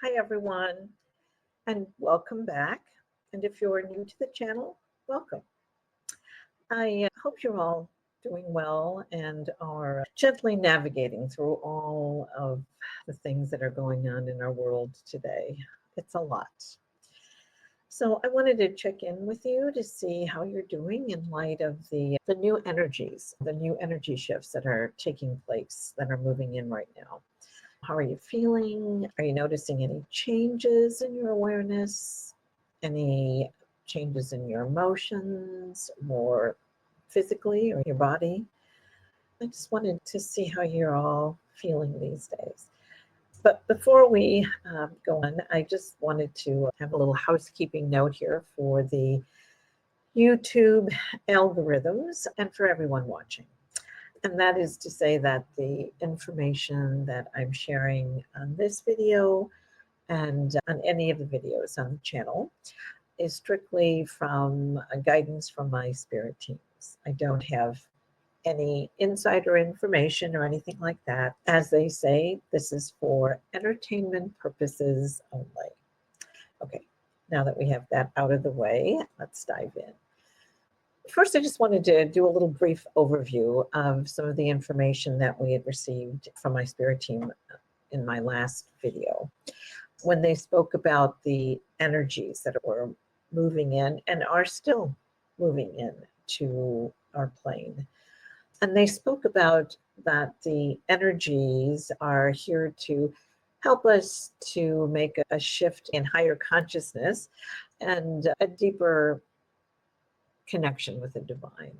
Hi everyone, and welcome back. And if you're new to the channel, welcome. I hope you're all doing well and are gently navigating through all of the things that are going on in our world today. It's a lot. So I wanted to check in with you to see how you're doing in light of the new energies, the new energy shifts that are taking place, that are moving in right now. How are you feeling? Are you noticing any changes in your awareness? Any changes in your emotions, more physically or your body? I just wanted to see how you're all feeling these days. But before we go on, I just wanted to have a little housekeeping note here for the YouTube algorithms and for everyone watching. And that is to say that the information that I'm sharing on this video and on any of the videos on the channel is strictly from guidance from my spirit teams. I don't have any insider information or anything like that. As they say, this is for entertainment purposes only. Okay, now that we have that out of the way, let's dive in. First, I just wanted to do a little brief overview of some of the information that we had received from my spirit team in my last video, when they spoke about the energies that were moving in and are still moving in to our plane. And they spoke about that the energies are here to help us to make a shift in higher consciousness and a deeper connection with the divine.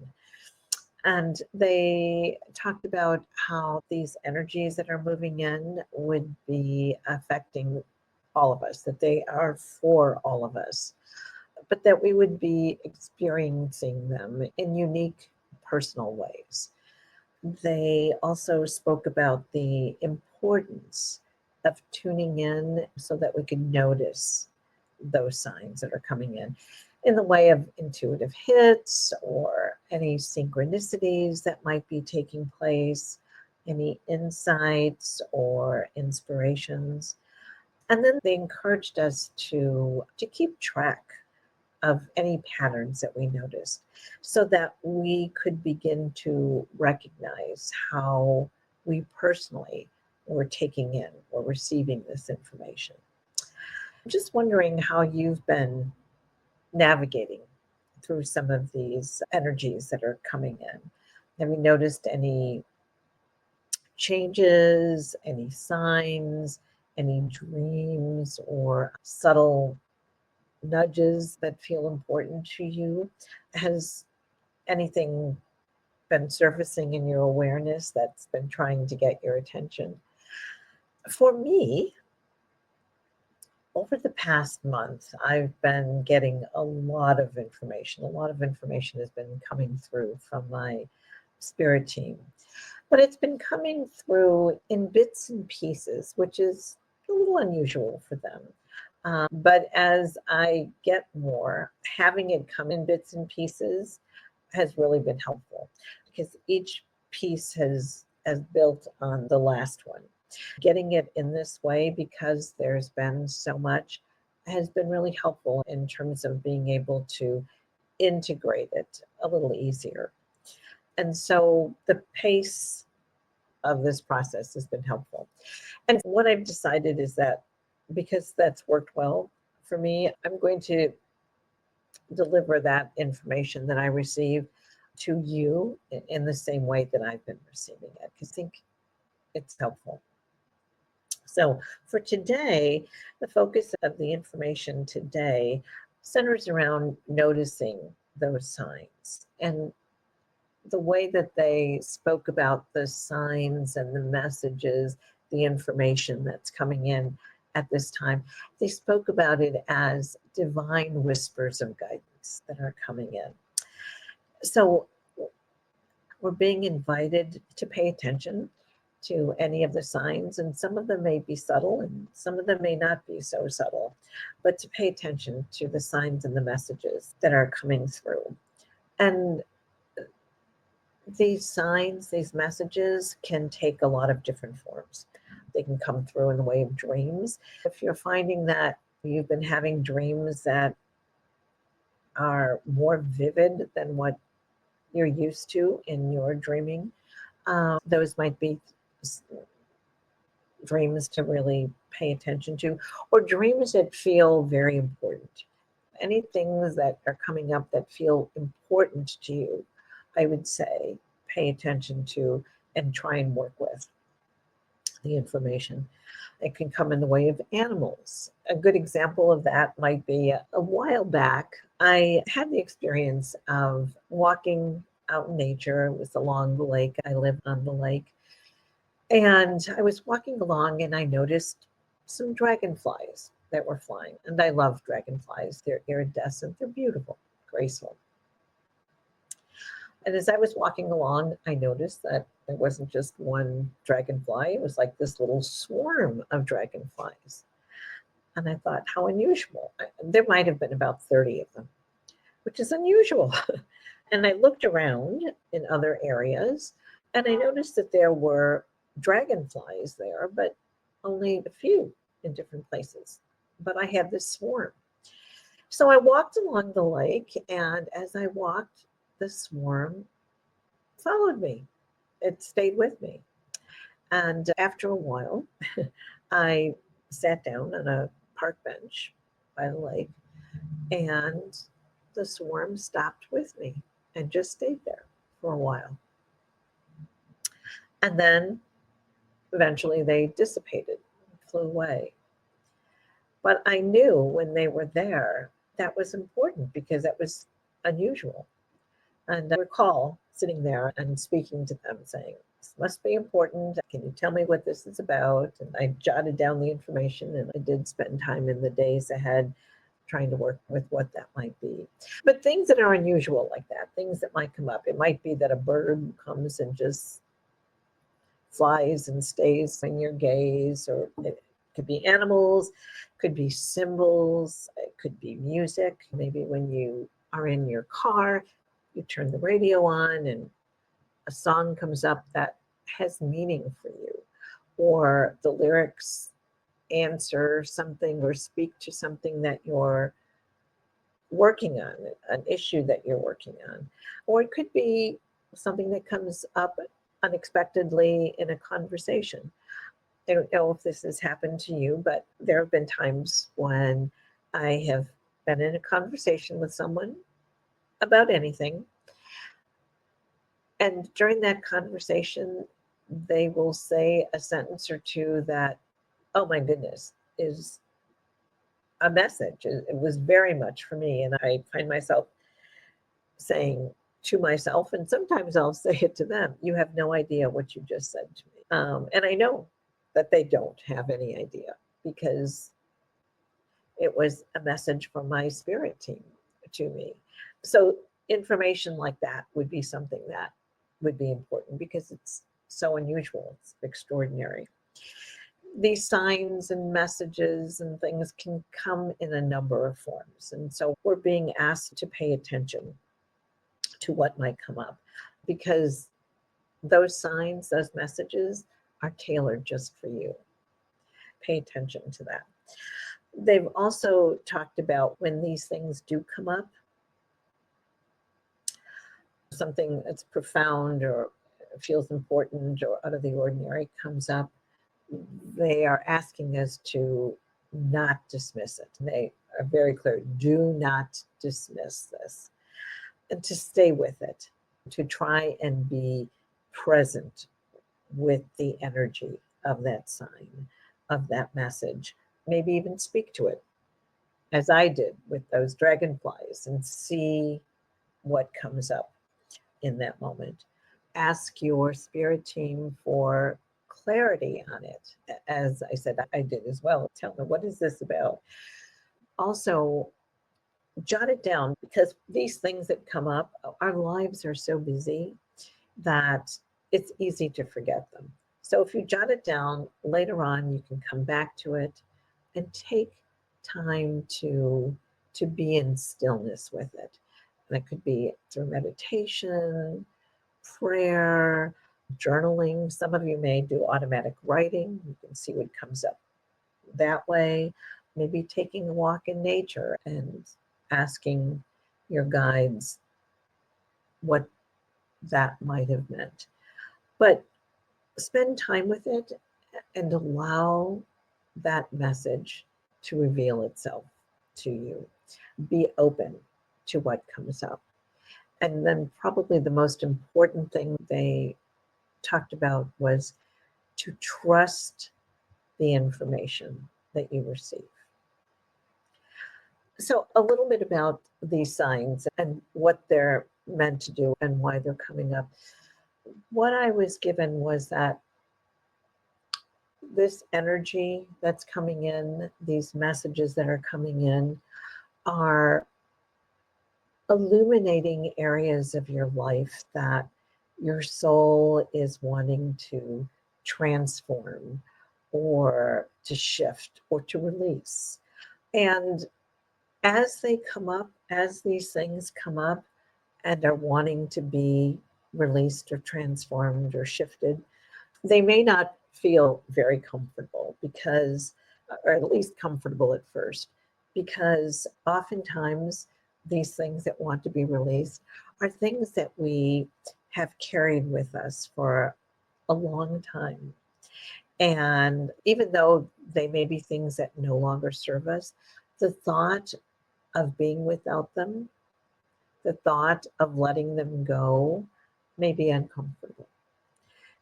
And they talked about how these energies that are moving in would be affecting all of us, that they are for all of us, but that we would be experiencing them in unique personal ways. They also spoke about the importance of tuning in so that we can notice those signs that are coming in the way of intuitive hits or any synchronicities that might be taking place, any insights or inspirations. And then they encouraged us to keep track of any patterns that we noticed so that we could begin to recognize how we personally were taking in or receiving this information. I'm just wondering how you've been navigating through some of these energies that are coming in. Have you noticed any changes, any signs, any dreams or subtle nudges that feel important to you? Has anything been surfacing in your awareness that's been trying to get your attention? For me, over the past month, I've been getting a lot of information. A lot of information has been coming through from my spirit team, but it's been coming through in bits and pieces, which is a little unusual for them. But as I get more, having it come in bits and pieces has really been helpful because each piece has built on the last one. Getting it in this way, because there's been so much, has been really helpful in terms of being able to integrate it a little easier. And so the pace of this process has been helpful. And what I've decided is that because that's worked well for me, I'm going to deliver that information that I receive to you in the same way that I've been receiving it, because I think it's helpful. So for today, the focus of the information today centers around noticing those signs. And the way that they spoke about the signs and the messages, the information that's coming in at this time, they spoke about it as divine whispers of guidance that are coming in. So we're being invited to pay attention to any of the signs, and some of them may be subtle and some of them may not be so subtle, but to pay attention to the signs and the messages that are coming through. And these signs, these messages can take a lot of different forms. They can come through in the way of dreams. If you're finding that you've been having dreams that are more vivid than what you're used to in your dreaming, those might be dreams to really pay attention to, or dreams that feel very important. Any things that are coming up that feel important to you, I would say pay attention to and try and work with the information. It can come in the way of animals. A good example of that might be a while back, I had the experience of walking out in nature. It was along the lake. I lived on the lake. And I was walking along and I noticed some dragonflies that were flying. And I love dragonflies. They're iridescent. They're beautiful, graceful. And as I was walking along, I noticed that it wasn't just one dragonfly. It was like this little swarm of dragonflies. And I thought, how unusual. There might have been about 30 of them, which is unusual. And I looked around in other areas and I noticed that there were dragonflies there, but only a few in different places. But I had this swarm. So I walked along the lake, and as I walked, the swarm followed me. It stayed with me. And after a while, I sat down on a park bench by the lake, and the swarm stopped with me and just stayed there for a while. And then eventually they dissipated, flew away. But I knew when they were there, that was important because that was unusual. And I recall sitting there and speaking to them saying, this must be important. Can you tell me what this is about? And I jotted down the information, and I did spend time in the days ahead trying to work with what that might be. But things that are unusual like that, things that might come up. It might be that a bird comes and just flies and stays in your gaze, or it could be animals, could be symbols, it could be music. Maybe when you are in your car, you turn the radio on and a song comes up that has meaning for you, or the lyrics answer something or speak to something that you're working on, an issue that you're working on. Or it could be something that comes up unexpectedly in a conversation. I don't know if this has happened to you, but there have been times when I have been in a conversation with someone about anything, and during that conversation, they will say a sentence or two that, oh my goodness, is a message. It was very much for me. And I find myself saying to myself, and sometimes I'll say it to them, you have no idea what you just said to me. And I know that they don't have any idea, because it was a message from my spirit team to me. So information like that would be something that would be important, because it's so unusual, it's extraordinary. These signs and messages and things can come in a number of forms. And so we're being asked to pay attention to what might come up, because those signs, those messages are tailored just for you. Pay attention to that. They've also talked about when these things do come up, something that's profound or feels important or out of the ordinary comes up, they are asking us to not dismiss it. They are very clear, do not dismiss this, and to stay with it, to try and be present with the energy of that sign, of that message, maybe even speak to it, as I did with those dragonflies, and see what comes up in that moment. Ask your spirit team for clarity on it. As I said, I did as well. Tell them, what is this about? Also, jot it down, because these things that come up, our lives are so busy that it's easy to forget them. So if you jot it down, later on, you can come back to it and take time to be in stillness with it. And it could be through meditation, prayer, journaling. Some of you may do automatic writing. You can see what comes up that way. Maybe taking a walk in nature and asking your guides what that might have meant. But spend time with it and allow that message to reveal itself to you. Be open to what comes up. And then probably the most important thing they talked about was to trust the information that you receive. So a little bit about these signs and what they're meant to do and why they're coming up. What I was given was that this energy that's coming in, these messages that are coming in, are illuminating areas of your life that your soul is wanting to transform or to shift or to release. And as they come up, as these things come up and are wanting to be released or transformed or shifted, they may not feel very comfortable because, or at least comfortable at first, because oftentimes these things that want to be released are things that we have carried with us for a long time. And even though they may be things that no longer serve us, the thought of being without them, the thought of letting them go may be uncomfortable.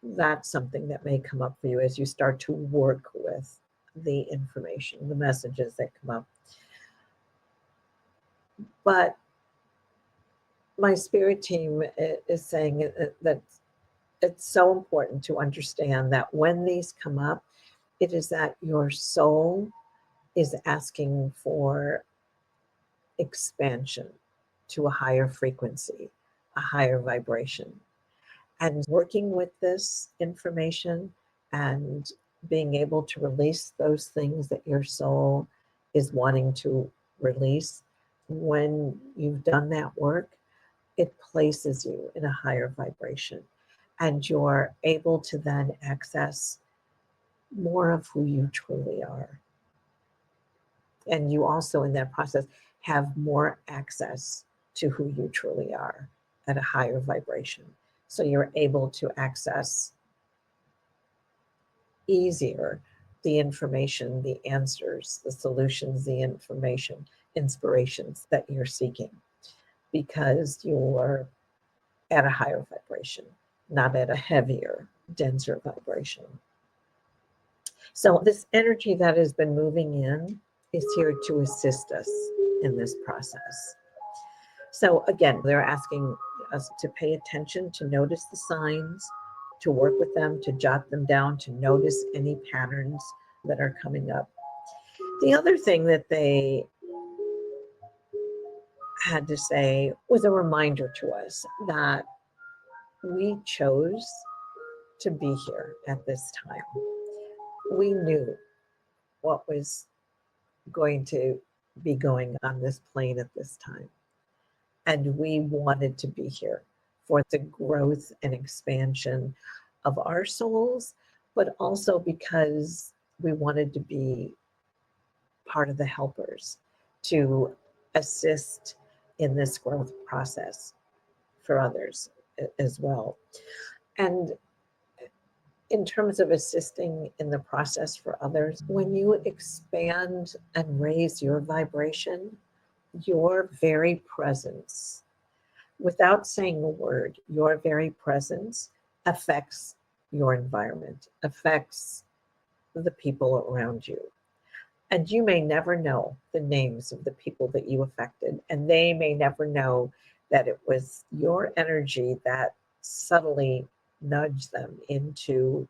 That's something that may come up for you as you start to work with the information, the messages that come up. But my spirit team is saying that it's so important to understand that when these come up, it is that your soul is asking for expansion to a higher frequency, a higher vibration. And working with this information and being able to release those things that your soul is wanting to release, when you've done that work, it places you in a higher vibration. And you're able to then access more of who you truly are. And you also, in that process, have more access to who you truly are at a higher vibration. So you're able to access easier the information, the answers, the solutions, the information, inspirations that you're seeking, because you're at a higher vibration, not at a heavier, denser vibration. So this energy that has been moving in is here to assist us in this process. So again, they're asking us to pay attention, to notice the signs, to work with them, to jot them down, to notice any patterns that are coming up. The other thing that they had to say was a reminder to us that we chose to be here at this time. We knew what was going to be going on this plane at this time. And we wanted to be here for the growth and expansion of our souls, but also because we wanted to be part of the helpers to assist in this growth process for others as well. And in terms of assisting in the process for others, when you expand and raise your vibration, your very presence, without saying a word, your very presence affects your environment, affects the people around you. And you may never know the names of the people that you affected, and they may never know that it was your energy that subtly nudged them into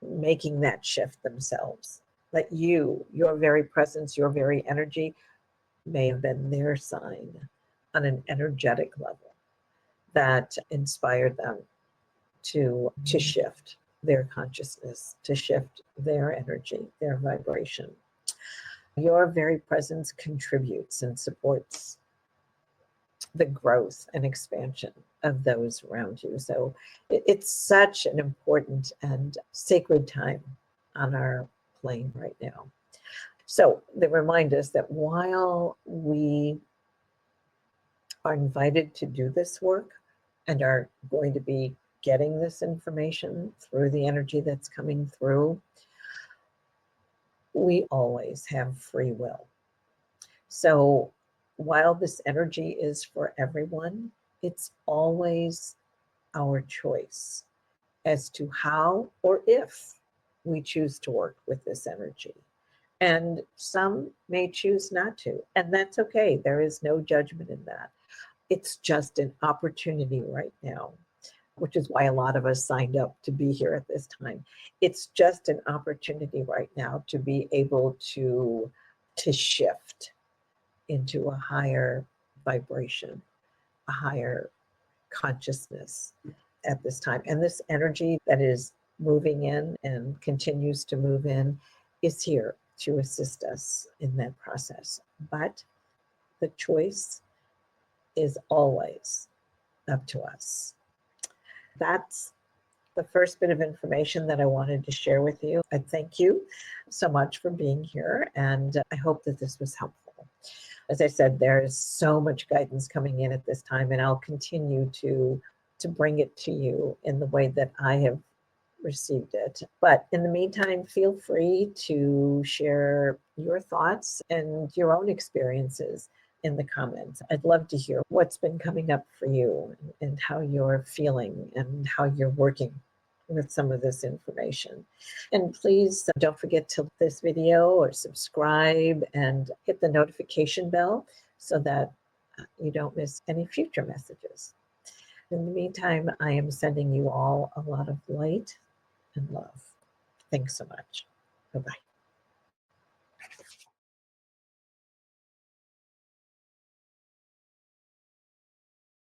making that shift themselves. That your very presence, your very energy may have been their sign on an energetic level that inspired them to shift their consciousness, to shift their energy, their vibration. Your very presence contributes and supports the growth and expansion of those around you. So it's such an important and sacred time on our plane right now. So they remind us that while we are invited to do this work and are going to be getting this information through the energy that's coming through, we always have free will. So while this energy is for everyone, it's always our choice as to how or if we choose to work with this energy. And some may choose not to, and that's okay. There is no judgment in that. It's just an opportunity right now, which is why a lot of us signed up to be here at this time. It's just an opportunity right now to be able to shift into a higher vibration, a higher consciousness at this time. And this energy that is moving in and continues to move in is here to assist us in that process. But the choice is always up to us. That's the first bit of information that I wanted to share with you. I thank you so much for being here, and I hope that this was helpful. As I said, there is so much guidance coming in at this time, and I'll continue to bring it to you in the way that I have received it. But in the meantime, feel free to share your thoughts and your own experiences in the comments. I'd love to hear what's been coming up for you and how you're feeling and how you're working with some of this information. And please don't forget to like this video or subscribe and hit the notification bell so that you don't miss any future messages. In the meantime, I am sending you all a lot of light and love. Thanks so much. Bye-bye.